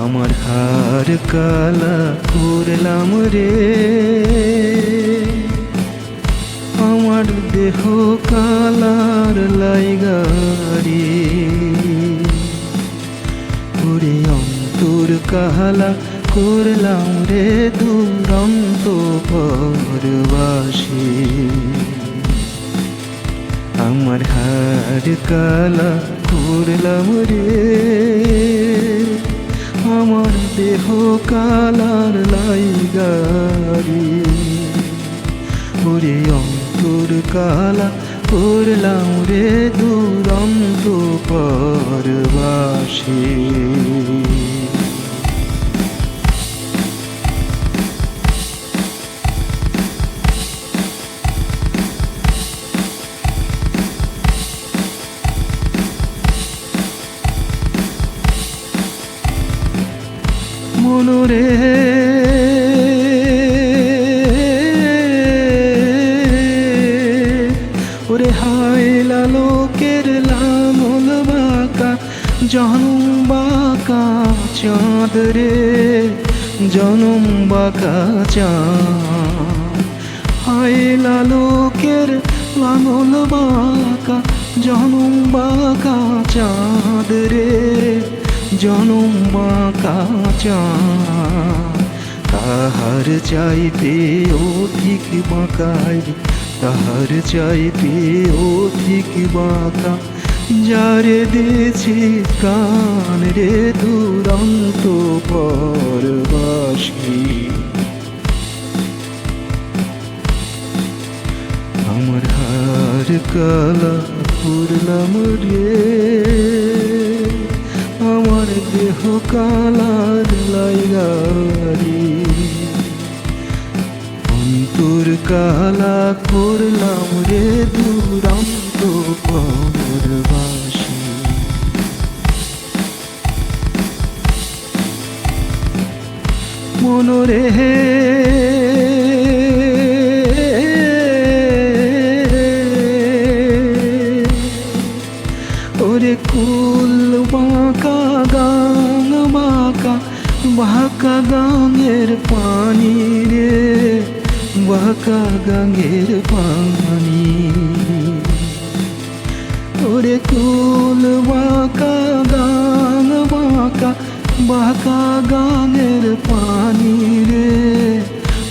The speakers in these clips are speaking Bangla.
আমার হার কালা করলাম রে, আমার দেহ কালার লাইগারি, ওরে অন্তর কালা করলাম রে দুরন্ত পরবাসী। আমার হার কালা করলাম রে, আমার দেহ কালার লাইগারি, ওরে অন্তর কালা করলাম রে দুরন্ত পরবাসী। মনরে ওরে হায়লা লোকের লাঙল বাঁকা, জনম বাঁকা চাঁদ রে, জনম বাঁকা চাঁদ। হায়লা লোকের লাঙল বাঁকা, জনম বাঁকা চাঁদ রে, জনম বাঁকা চাঁদ। তাহার চাইতে অধিক বাঁকায়, তাহার চাইতে অধিক বাঁকা, যারে দিয়েছি কান রে দুরন্ত পরবাসী। আমার হার কালা করলাম রে, আমার দেহ কালার লাইগারি, অন্তর কালা করলাম রে দুরন্ত পরবাসী। মনরে ওরে কুল বাঁকা গান বাঁকা, বাঁকা গাঙের পানি রে, বাঁকা গাঙের পানি। ওরে কুল বাঁকা গান বাঁকা, বাঁকা গাঙের পানি রে,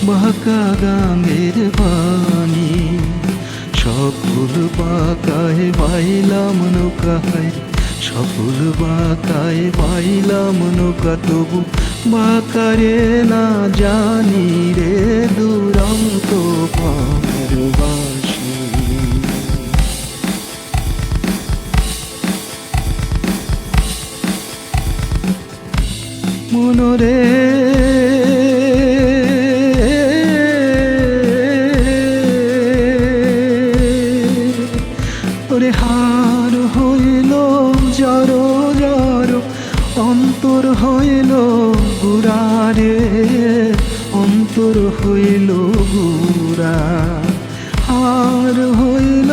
বাঁকা গাঙের পানি। সফল বাঁকায় পাইলাম নৌকায়, সফল বাঁকায় পাইলাম নৌকা, তবু বাঁকারে না জানি রে দুরন্ত পরবাসী। মনরে ওরে হার হইল জড়ো জড়ো, অন্তর হইল গুড়ারে, অন্তর হইল গুড়া। হার হইল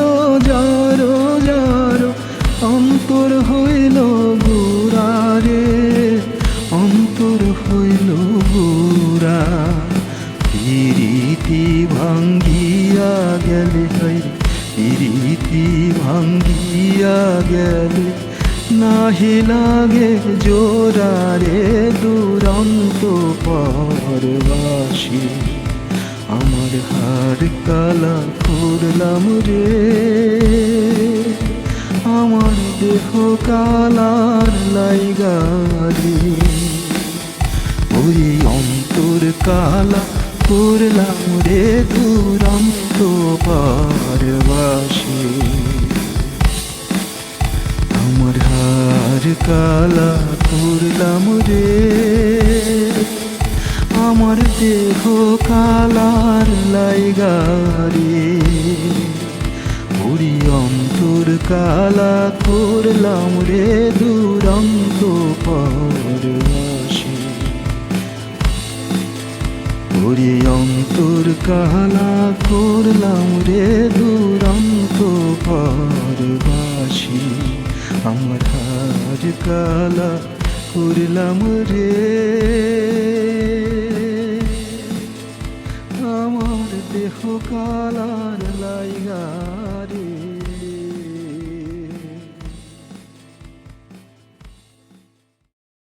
জড়ো জড়ো, অন্তর হইল গুড়ারে, অন্তর হইল গুড়া। প্রীতি ভাঙ্গিয়া গেলে হইরে, প্রীতি ভাঙ্গিয়া গেলে নাহি লাগে জোড়া রে দুরন্ত পরবাসী। আমার হার কালা করলাম রে, আমার দেহ কালার লাইগারি, ওই অন্তর কালা করলাম রে দুরন্ত পরবাসী। আমার হার কালা করলাম রে, আমার দেহ কালার লাইগারি, ওই অন্তর কালা করলাম রে দুরন্ত পরবাসী। ওরে অন্তর কালা করলাম রে দুরন্ত পরবাসী। আমার হার কালা করলাম রে, আমার দেহ কালার লাইগা রে।